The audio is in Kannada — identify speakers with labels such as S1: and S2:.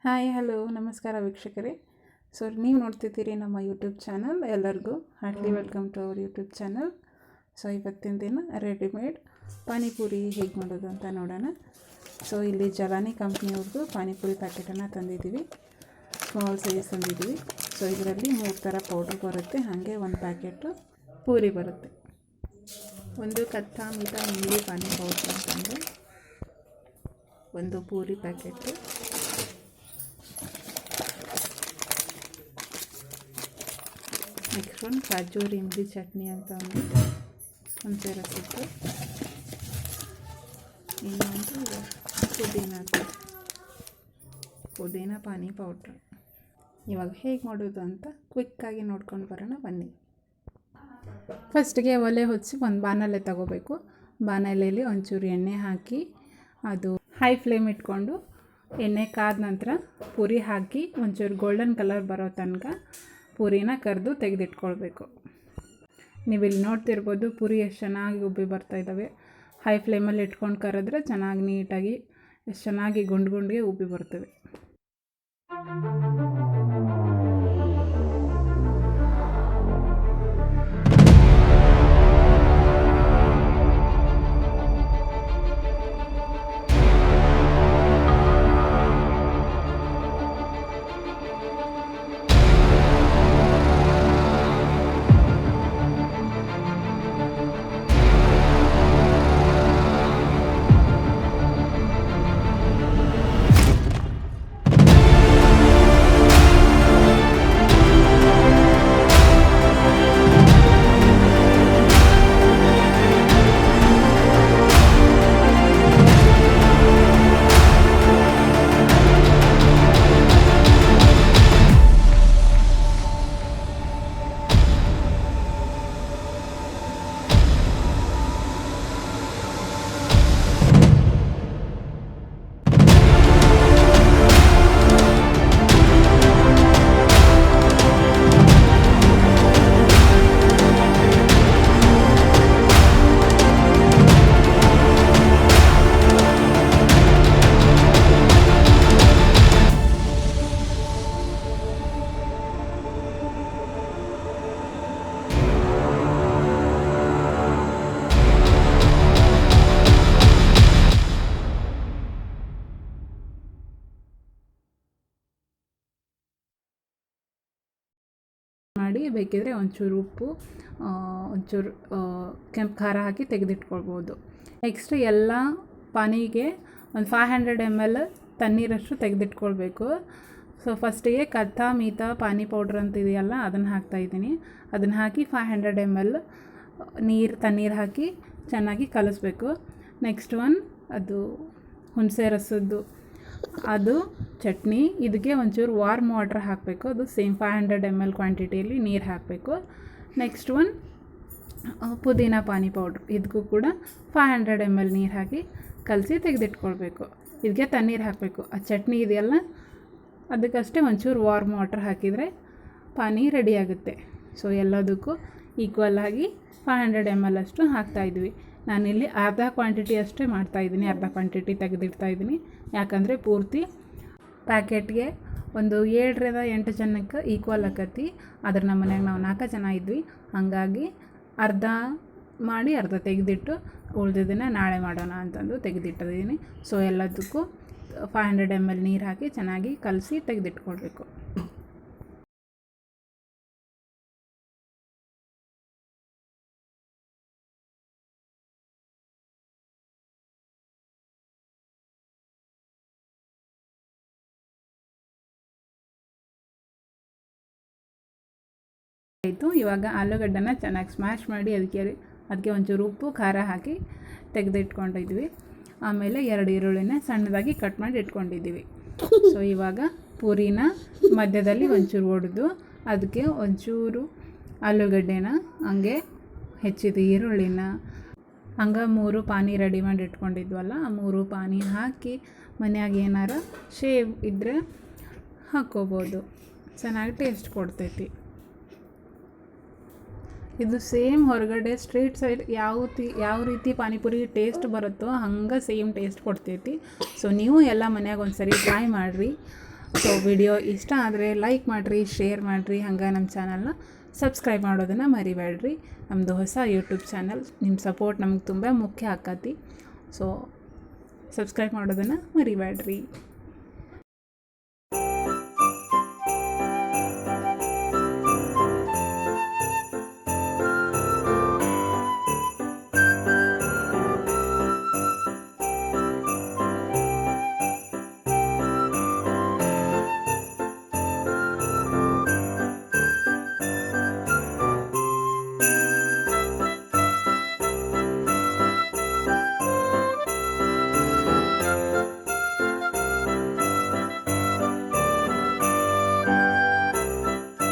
S1: ಹಾಯ್ ಹಲೋ ನಮಸ್ಕಾರ ವೀಕ್ಷಕರೇ. ನೀವು ನೋಡ್ತಿದ್ದೀರಿ ನಮ್ಮ ಯೂಟ್ಯೂಬ್ ಚಾನಲ್. ಎಲ್ಲರಿಗೂ heartly welcome to our YouTube channel. ಇವತ್ತಿನ ದಿನ ರೆಡಿಮೇಡ್ ಪಾನಿಪುರಿ ಹೇಗೆ ಮಾಡೋದು ಅಂತ ನೋಡೋಣ. ಇಲ್ಲಿ ಜಲಾನಿ ಕಂಪ್ನಿಯವ್ರದ್ದು ಪಾನಿಪುರಿ ಪ್ಯಾಕೆಟನ್ನು ತಂದಿದ್ದೀವಿ. ಸ್ಮಾಲ್ ಸೈಜ್ ತಂದಿದ್ದೀವಿ. ಇದರಲ್ಲಿ 3 ಥರ ಪೌಡ್ರ್ ಬರುತ್ತೆ, ಹಾಗೆ ಒಂದು ಪ್ಯಾಕೆಟು ಪೂರಿ ಬರುತ್ತೆ. ಒಂದು ಕಚ್ಚಾ ಮೀಠಾ ಇಮ್ಲಿ ಪಾನಿ ಪೌಡ್ರ್ ಅಂತಂದರೆ ಒಂದು ಪೂರಿ ಪ್ಯಾಕೆಟು, ನೆಕ್ಸ್ಟ್ ಒಂದು ಖಾಜೂರಿ ಇಮ್ಲಿ ಚಟ್ನಿ ಅಂತ ಒಂದು ಸೇರಿಸಿತ್ತು. ಇನ್ನೊಂದು ಪುದೀನ ಪಾನಿ ಪೌಡ್ರ್. ಇವಾಗ ಹೇಗೆ ಮಾಡೋದು ಅಂತ ಕ್ವಿಕ್ಕಾಗಿ ನೋಡ್ಕೊಂಡು ಬರೋಣ ಬನ್ನಿ. ಫಸ್ಟಿಗೆ ಒಲೆ ಹೊಚ್ಚಿ ಒಂದು ಬಾಣಲೆ ತಗೋಬೇಕು. ಬಾಣಲೆಯಲ್ಲಿ ಒಂಚೂರು ಎಣ್ಣೆ ಹಾಕಿ ಅದು ಹೈ ಫ್ಲೇಮ್ ಇಟ್ಕೊಂಡು ಎಣ್ಣೆ ಕಾದ ನಂತರ ಪೂರಿ ಹಾಕಿ ಒಂಚೂರು ಗೋಲ್ಡನ್ ಕಲರ್ ಬರೋ ತನಕ ಪೂರಿನ ಕರೆದು ತೆಗೆದಿಟ್ಕೊಳ್ಬೇಕು. ನೀವಿಲ್ಲಿ ನೋಡ್ತಿರ್ಬೋದು ಪೂರಿ ಎಷ್ಟು ಚೆನ್ನಾಗಿ ಉಬ್ಬಿ ಬರ್ತಾಯಿದ್ದಾವೆ. ಹೈ ಫ್ಲೇಮಲ್ಲಿ ಇಟ್ಕೊಂಡು ಕರೆದ್ರೆ ಚೆನ್ನಾಗಿ ನೀಟಾಗಿ ಎಷ್ಟು ಚೆನ್ನಾಗಿ ಗುಂಡಿಗೆ ಉಬ್ಬಿ ಬರ್ತವೆ. ಮಾಡಿ ಬೇಕಿದ್ರೆ ಒಂಚೂರು ಉಪ್ಪು, ಒಂಚೂರು ಕೆಂಪು ಖಾರ ಹಾಕಿ ತೆಗೆದಿಟ್ಕೊಳ್ಬೋದು. ನೆಕ್ಸ್ಟ್ ಎಲ್ಲ ಪಾನಿಗೆ ಒಂದು 500 ml ತಣ್ಣೀರಷ್ಟು ತೆಗೆದಿಟ್ಕೊಳ್ಬೇಕು. ಫಸ್ಟಿಗೆ ಕಚ್ಚಾ ಮೀಠಾ ಪಾನಿ ಪೌಡ್ರ್ ಅಂತ ಇದೆಯಲ್ಲ ಅದನ್ನು ಹಾಕ್ತಾಯಿದ್ದೀನಿ. ಅದನ್ನು ಹಾಕಿ 500 ml ತಣ್ಣೀರು ಹಾಕಿ ಚೆನ್ನಾಗಿ ಕಲಿಸ್ಬೇಕು. ನೆಕ್ಸ್ಟ್ ಅದು ಹುಣಸೆ ರಸದ್ದು ಅದು ಚಟ್ನಿ. ಇದಕ್ಕೆ ಒಂಚೂರು ವಾರ್ಮ್ ವಾಟರ್ ಹಾಕಬೇಕು. ಅದು ಸೇಮ್ 500 ml ಕ್ವಾಂಟಿಟಿಯಲ್ಲಿ ನೀರು ಹಾಕಬೇಕು. ನೆಕ್ಸ್ಟ್ ಪುದೀನ ಪಾನಿ ಪೌಡ್ರ್. ಇದಕ್ಕೂ ಕೂಡ 500 ml ನೀರು ಹಾಕಿ ಕಲಸಿ ತೆಗೆದಿಟ್ಕೊಳ್ಬೇಕು. ಇದಕ್ಕೆ ತಣ್ಣೀರು ಹಾಕಬೇಕು. ಆ ಚಟ್ನಿ ಇದೆಯಲ್ಲ ಅದಕ್ಕಷ್ಟೇ ಒಂಚೂರು ವಾರ್ಮ್ ವಾಟರ್ ಹಾಕಿದರೆ ಪಾನಿ ರೆಡಿಯಾಗುತ್ತೆ. ಎಲ್ಲದಕ್ಕೂ ಈಕ್ವಲ್ ಆಗಿ 500 ml ಅಷ್ಟು ಹಾಕ್ತಾಯಿದ್ವಿ. ನಾನಿಲ್ಲಿ ಅರ್ಧ ಕ್ವಾಂಟಿಟಿ ಅಷ್ಟೇ ಮಾಡ್ತಾಯಿದ್ದೀನಿ, ಅರ್ಧ ಕ್ವಾಂಟಿಟಿ ತೆಗೆದಿಡ್ತಾಯಿದ್ದೀನಿ. ಯಾಕಂದರೆ ಪೂರ್ತಿ ಪ್ಯಾಕೆಟ್ಗೆ ಒಂದು 7ರಿಂದ 8 ಜನಕ್ಕೆ ಈಕ್ವಲ್ ಆಕತಿ. ಅದ್ರ ನಮ್ಮ ಮನ್ಯಾಗ ನಾವು 4 ಜನ ಇದ್ವಿ, ಹಾಗಾಗಿ ಅರ್ಧ ಮಾಡಿ ಅರ್ಧ ತೆಗೆದಿಟ್ಟು ಉಳಿದಿದ್ದನ್ನು ನಾಳೆ ಮಾಡೋಣ ಅಂತಂದು ತೆಗೆದಿಟ್ಟಿದ್ದೀನಿ. ಎಲ್ಲದಕ್ಕೂ 500 ml ನೀರು ಹಾಕಿ ಚೆನ್ನಾಗಿ ಕಲಸಿ ತೆಗೆದಿಟ್ಕೊಳ್ಬೇಕು. ಆಯಿತು. ಇವಾಗ ಆಲೂಗಡ್ಡೆನ ಚೆನ್ನಾಗಿ ಸ್ಮ್ಯಾಶ್ ಮಾಡಿ ಅದಕ್ಕೆ ಒಂಚೂರು ಉಪ್ಪು ಖಾರ ಹಾಕಿ ತೆಗೆದಿಟ್ಕೊಂಡಿದ್ವಿ. ಆಮೇಲೆ 2 ಈರುಳ್ಳಿನ ಸಣ್ಣದಾಗಿ ಕಟ್ ಮಾಡಿ ಇಟ್ಕೊಂಡಿದ್ದೀವಿ. ಇವಾಗ ಪೂರಿನ ಮಧ್ಯದಲ್ಲಿ ಒಂಚೂರು ಒಡೆದು ಅದಕ್ಕೆ ಒಂಚೂರು ಆಲೂಗಡ್ಡೆನ ಹಂಗೆ ಹೆಚ್ಚಿದ ಈರುಳ್ಳಿನ ಹಂಗೆ 3 ಪಾನಿ ರೆಡಿ ಮಾಡಿ ಇಟ್ಕೊಂಡಿದ್ವಲ್ಲ ಆ 3 ಪಾನಿ ಹಾಕಿ ಮನ್ಯಾಗ ಏನಾರ ಶೇವ್ ಇದ್ದರೆ ಹಾಕ್ಕೋಬೋದು. ಚೆನ್ನಾಗಿ ಟೇಸ್ಟ್ ಕೊಡ್ತೈತಿ. ಇದು ಸೇಮ್ ಹೊರಗಡೆ ಸ್ಟ್ರೀಟ್ ಸೈಡ್ ಯಾವ ರೀತಿ ಪಾನಿಪುರಿ ಟೇಸ್ಟ್ ಬರುತ್ತೋ ಹಂಗೆ ಸೇಮ್ ಟೇಸ್ಟ್ ಕೊಡ್ತೈತಿ. ಸೊ ನೀವು ಎಲ್ಲ ಮನ್ಯಾಗ ಒಂದು ಸರಿ ಟ್ರೈ ಮಾಡಿರಿ. ಸೊ ವಿಡಿಯೋ ಇಷ್ಟ ಆದರೆ ಲೈಕ್ ಮಾಡಿರಿ, ಶೇರ್ ಮಾಡಿರಿ, ಹಂಗೆ ನಮ್ಮ ಚಾನಲ್ನ ಸಬ್ಸ್ಕ್ರೈಬ್ ಮಾಡೋದನ್ನು ಮರಿಬೇಡ್ರಿ. ನಮ್ಮದು ಹೊಸ ಯೂಟ್ಯೂಬ್ ಚಾನಲ್, ನಿಮ್ಮ ಸಪೋರ್ಟ್ ನಮ್ಗೆ ತುಂಬ ಮುಖ್ಯ ಆಕತಿ. ಸೊ ಸಬ್ಸ್ಕ್ರೈಬ್ ಮಾಡೋದನ್ನು ಮರಿಬೇಡ್ರಿ.